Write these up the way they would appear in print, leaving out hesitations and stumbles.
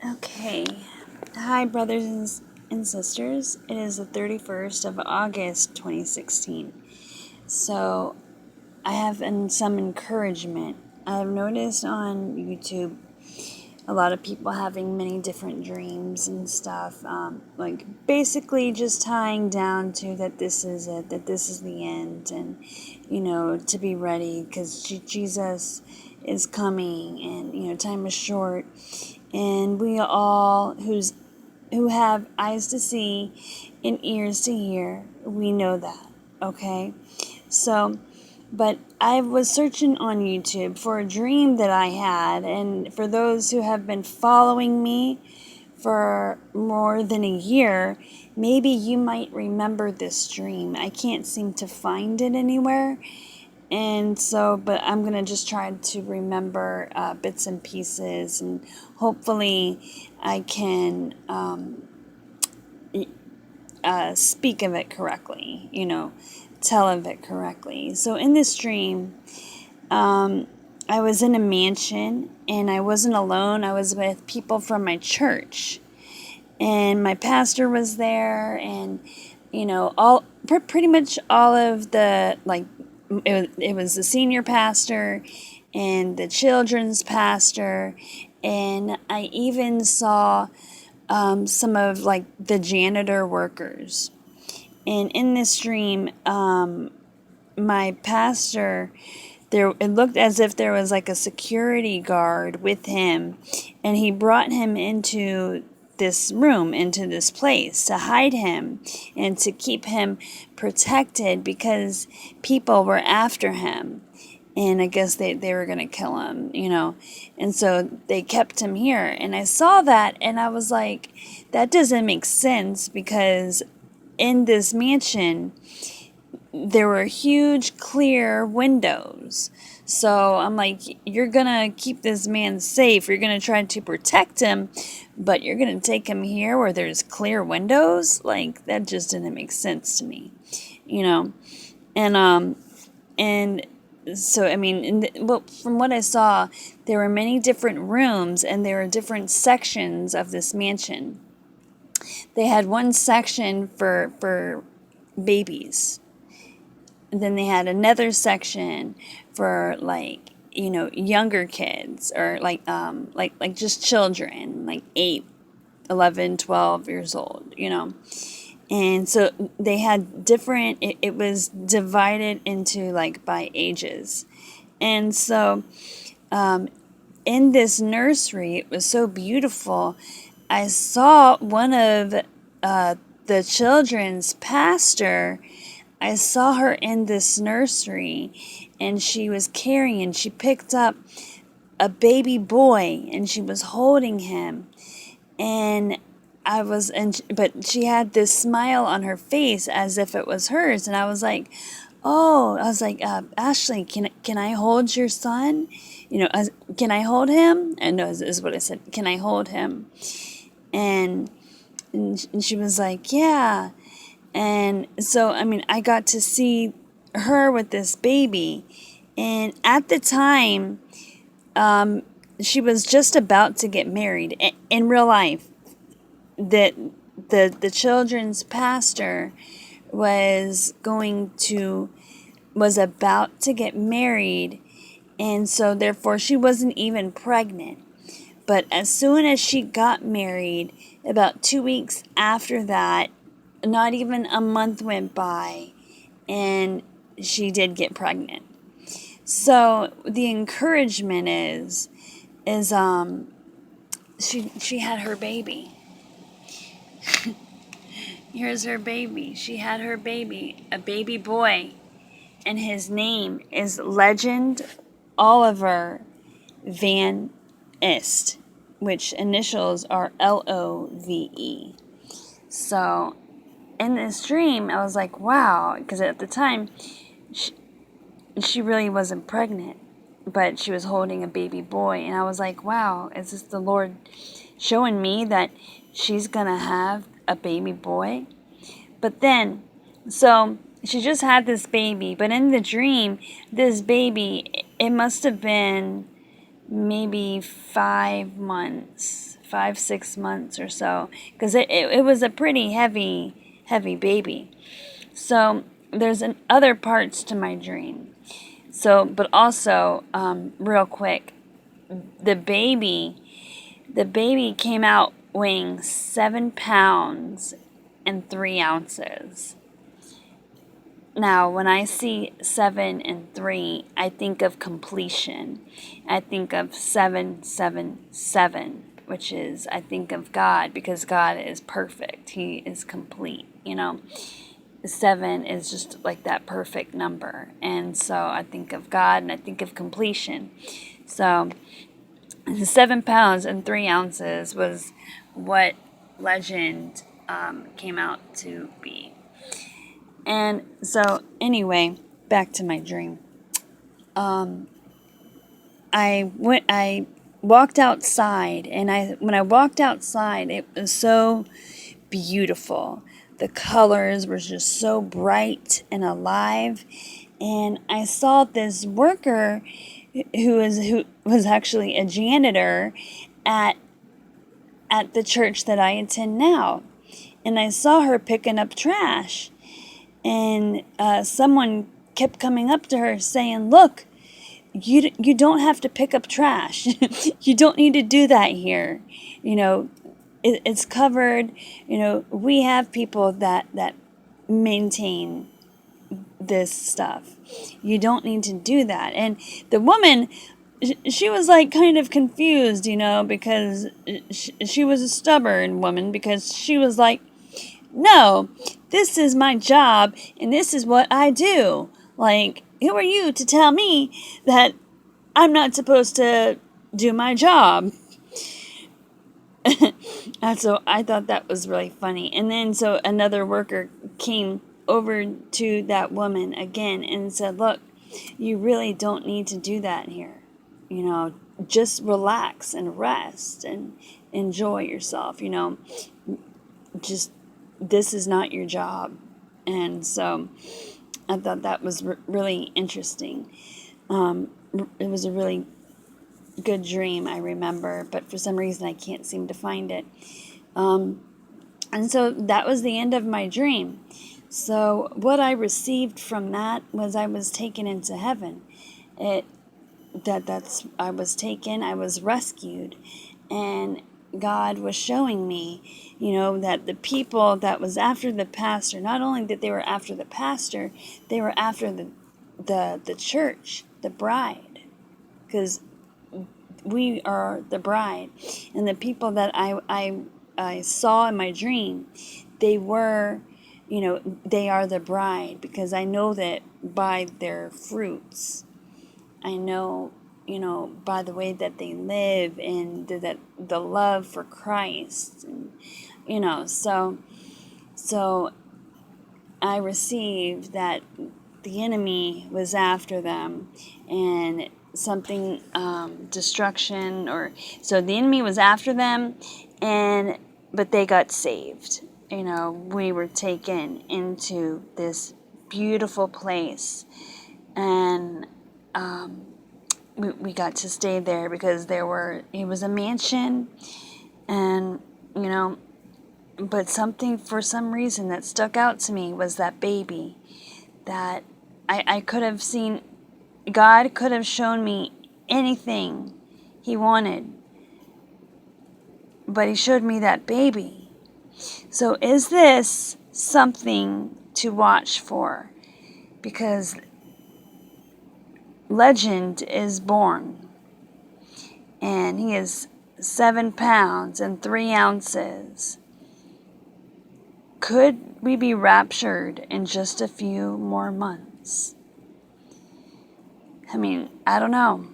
Okay. Hi, brothers and sisters. It is the 31st of August, 2016. So, I have some encouragement. I've noticed on YouTube a lot of people having many different dreams and stuff. Like, basically just tying down to that this is it, that this is the end, and, to be ready because Jesus is coming, and, time is short. And we all who have eyes to see and ears to hear, we know that, okay? So, but I was searching on YouTube for a dream that I had, and for those who have been following me for more than a year, maybe you might remember this dream. I can't seem to find it anywhere. And so, but I'm going to just try to remember bits and pieces, and hopefully I can speak of it correctly, tell of it correctly. So in this dream, I was in a mansion and I wasn't alone. I was with people from my church, and my pastor was there, and pretty much all of the it was the senior pastor and the children's pastor, and I even saw some of like the janitor workers. And in this dream, my pastor, it looked as if there was like a security guard with him, and he brought him into this room, into this place, to hide him and to keep him protected because people were after him. And I guess they were going to kill him, And so they kept him here. And I saw that and I was like, that doesn't make sense, because in this mansion, there were huge clear windows. So I'm like, you're going to keep this man safe. You're going to try to protect him, but you're going to take him here where there's clear windows? Like, that just didn't make sense to me, And so, I mean, from what I saw, there were many different rooms and there were different sections of this mansion. They had one section for babies. And then they had another section for younger kids, or like just children, like 8, 11, 12 years old, And so they had different, it was divided into like by ages. And so in this nursery, it was so beautiful. I saw one of the children's pastor. I saw her in this nursery, and she picked up a baby boy, and she was holding him. And but she had this smile on her face as if it was hers. And I was like, Ashley, can I hold your son? Can I hold him? And no, is what I said. Can I hold him? And she was like, yeah. And so, I mean, I got to see her with this baby. And at the time, she was just about to get married. In real life, that the children's pastor was about to get married, and so therefore she wasn't even pregnant. But as soon as she got married, about 2 weeks after that, not even a month went by, and she did get pregnant. So the encouragement is she had her baby. Here's her baby. She had her baby, a baby boy, and his name is Legend Oliver VanEst, which initials are LOVE. So in this dream, I was like, wow, because at the time, she really wasn't pregnant, but she was holding a baby boy, and I was like, wow, is this the Lord showing me that she's gonna have a baby boy? But then, so she just had this baby, but in the dream, this baby, it must have been maybe 5 months, 5-6 months or so, because it was a pretty heavy baby. So there's other parts to my dream. So, but also, real quick, the baby came out weighing 7 pounds and 3 ounces. Now, when I see 7 and 3, I think of completion. I think of 777, which is, I think of God, because God is perfect. He is complete, 7 is just like that perfect number. And so I think of God and I think of completion. So 7 pounds and 3 ounces was what Legend came out to be. And so anyway, back to my dream. I walked outside, and when I walked outside, it was so beautiful. The colors were just so bright and alive, and I saw this worker who was actually a janitor at the church that I attend now, and I saw her picking up trash, and someone kept coming up to her saying, "Look, you don't have to pick up trash. You don't need to do that here. It's covered. We have people that maintain this stuff. You don't need to do that." And the woman, she was like kind of confused, because she was a stubborn woman, because she was like, "No, this is my job and this is what I do. Like, who are you to tell me that I'm not supposed to do my job?" And so I thought that was really funny. And then so another worker came over to that woman again and said, "Look, you really don't need to do that here. Just relax and rest and enjoy yourself. Just this is not your job." And so I thought that was really interesting. It was a really good dream, I remember, but for some reason I can't seem to find it. And so that was the end of my dream. So what I received from that was I was taken into heaven. I was rescued, and God was showing me, that the people that was after the pastor, not only that they were after the pastor, they were after the church, the bride, because we are the bride. And the people that I saw in my dream, they were, they are the bride, because I know that by their fruits. I know, by the way that they live, and the love for Christ, and, so I received that the enemy was after them, and something, destruction, so the enemy was after them, but they got saved. We were taken into this beautiful place, and we got to stay there because it was a mansion, and but something, for some reason, that stuck out to me was that baby, that I could have seen. God could have shown me anything he wanted, but he showed me that baby. So is this something to watch for? Because Legend is born, and he is 7 pounds and 3 ounces. Could we be raptured in just a few more months? I don't know.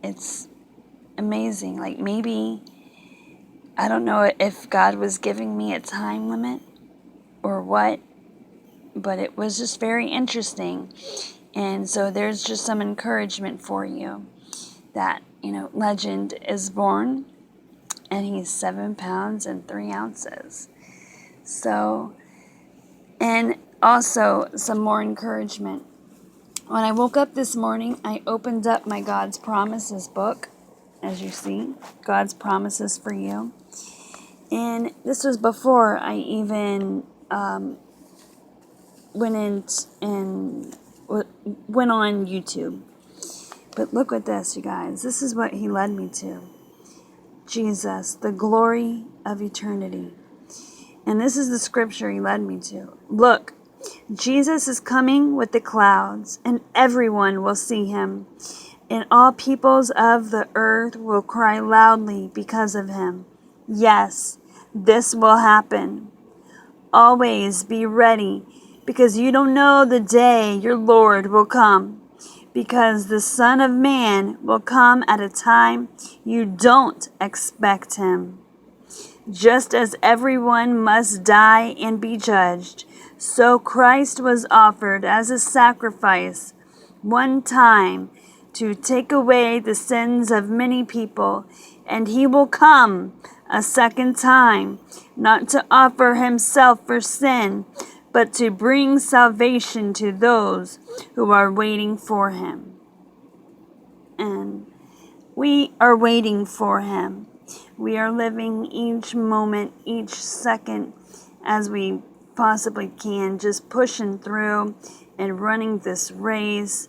It's amazing. Like, maybe, I don't know if God was giving me a time limit or what, but it was just very interesting. And so there's just some encouragement for you that, Legend is born, and he's 7 pounds and 3 ounces. So, and also some more encouragement. When I woke up this morning, I opened up my God's Promises book, as you see, God's promises for you. And this was before I even went on YouTube. But look at this, you guys. This is what he led me to. Jesus, the glory of eternity. And this is the scripture he led me to. Look, Jesus is coming with the clouds, and everyone will see him. And all peoples of the earth will cry loudly because of him. Yes, this will happen. Always be ready, because you don't know the day your Lord will come. Because the Son of Man will come at a time you don't expect him. Just as everyone must die and be judged, so Christ was offered as a sacrifice one time to take away the sins of many people, and he will come a second time, not to offer himself for sin, but to bring salvation to those who are waiting for him. And we are waiting for him. We are living each moment, each second as we possibly can, just pushing through and running this race,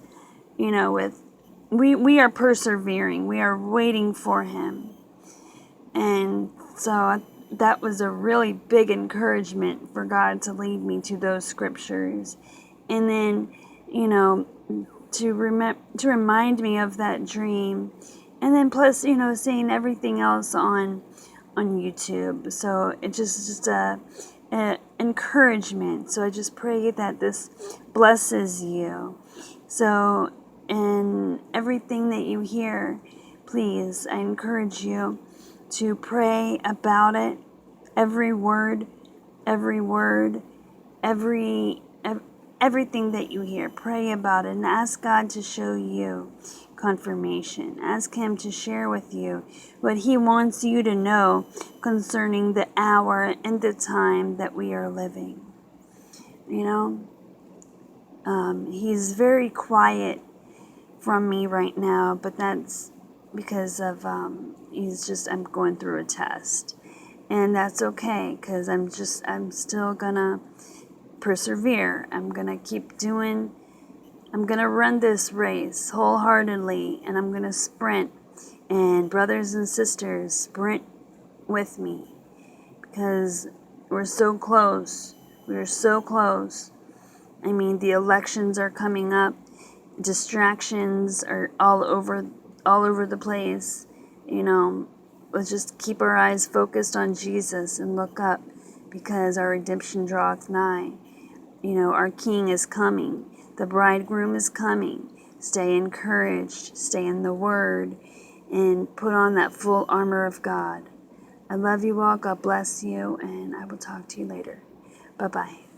we are persevering. We are waiting for him. And so that was a really big encouragement for God to lead me to those scriptures. And then, to remind me of that dream. And then plus, seeing everything else on YouTube. So it's just a encouragement. So I just pray that this blesses you. So in everything that you hear, please, I encourage you to pray about it. Every word, everything that you hear, pray about it and ask God to show you confirmation. Ask him to share with you what he wants you to know concerning the hour and the time that we are living. He's very quiet from me right now, but that's because of I'm going through a test. And that's okay, because I'm still gonna persevere. I'm gonna run this race wholeheartedly, and I'm gonna sprint. And brothers and sisters, sprint with me, because we're so close. We're so close. I mean, the elections are coming up. Distractions are all over the place. Let's just keep our eyes focused on Jesus and look up, because our redemption draweth nigh. Our King is coming. The bridegroom is coming. Stay encouraged. Stay in the Word. And put on that full armor of God. I love you all. God bless you. And I will talk to you later. Bye-bye.